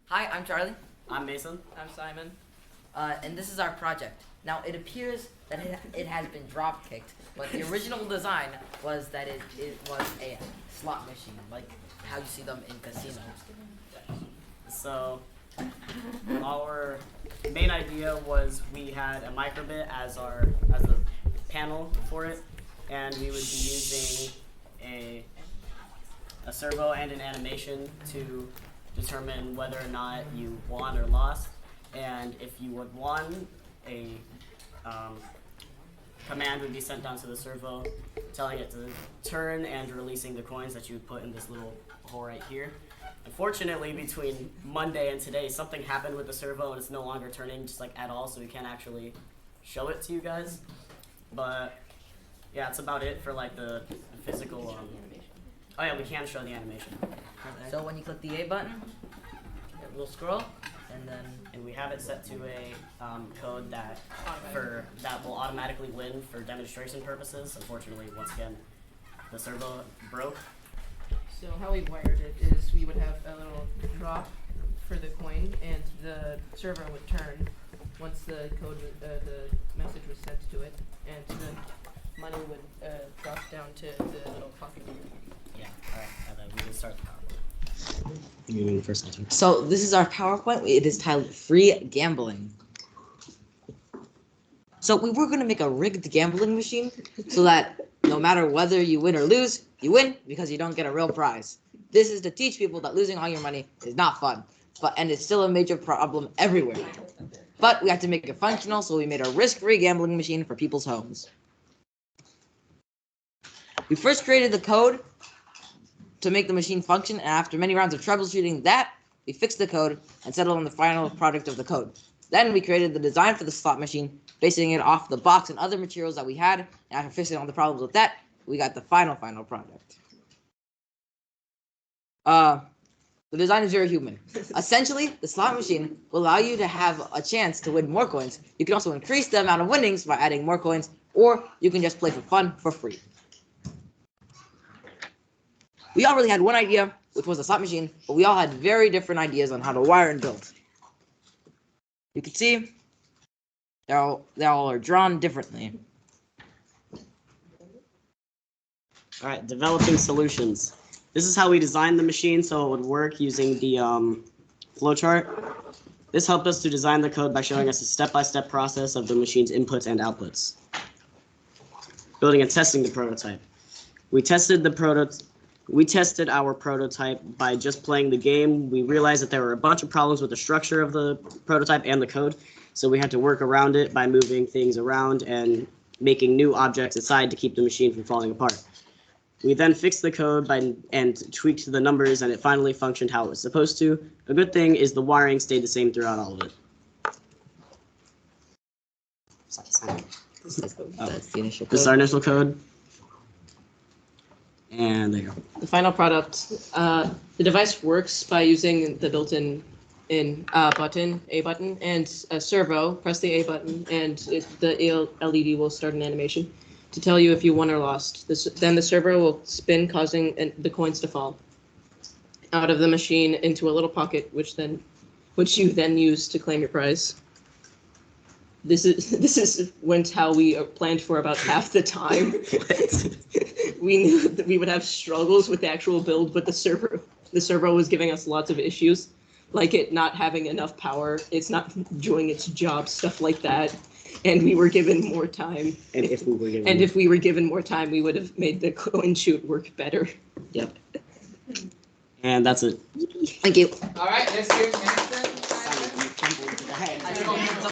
Hi, I'm Charlie. I'm Mason. I'm Simon. And this is our project. Now, it appears that it has been drop kicked, but the original design was that it was a slot machine, like how you see them in casinos. So our main idea was we had a microbit as the panel for it, and we would be using a servo and an animation to determine whether or not you won or lost. And if you would won, a command would be sent down to the servo telling it to turn and releasing the coins that you would put in this little hole right here. Unfortunately, between Monday and today, something happened with the servo and it's no longer turning just like at all, so we can't actually show it to you guys. But yeah, that's about it for like the physical. Oh yeah, we can show the animation. So when you click the A button, it will scroll, and we have it set to a code that will automatically win for demonstration purposes. Unfortunately, once again, the servo broke. So how we wired it is we would have a little drop for the coin, and the servo would turn once the the message was sent to it, and the money would drop down to the little pocket. Yeah, alright, and then we can start the PowerPoint. You mean the first answer? So this is our PowerPoint. It is titled Free Gambling. So we were going to make a rigged gambling machine so that no matter whether you win or lose, you win because you don't get a real prize. This is to teach people that losing all your money is not fun, and it's still a major problem everywhere. But we had to make it functional, so we made a risk-free gambling machine for people's homes. We first created the code to make the machine function, and after many rounds of troubleshooting that, we fixed the code and settled on the final product of the code. Then we created the design for the slot machine, basing it off the box and other materials that we had, and after fixing all the problems with that, we got the final product. The design is very human. Essentially, the slot machine will allow you to have a chance to win more coins. You can also increase the amount of winnings by adding more coins, or you can just play for fun for free. We all really had one idea, which was a slot machine, but we all had very different ideas on how to wire and build. You can see they all are drawn differently. Alright, developing solutions. This is how we designed the machine so it would work using the flowchart. This helped us to design the code by showing us a step-by-step process of the machine's inputs and outputs. Building and testing the prototype. We tested our prototype by just playing the game. We realized that there were a bunch of problems with the structure of the prototype and the code, so we had to work around it by moving things around and making new objects inside to keep the machine from falling apart. We then fixed the code and tweaked the numbers, and it finally functioned how it was supposed to. A good thing is the wiring stayed the same throughout all of it. This is our initial code. And there you go. The final product. The device works by using the built-in button, A button, and a servo. Press the A button, and the LED will start an animation to tell you if you won or lost. Then the servo will spin, causing the coins to fall out of the machine into a little pocket, which you then use to claim your prize. This went how we planned for about half the time. We knew that we would have struggles with the actual build, but the servo was giving us lots of issues, like it not having enough power, it's not doing its job, stuff like that. And we were given more time. And if we were given more time, we would have made the coin shoot work better. Yep. And that's it. Thank you. All right, let's hear Mason.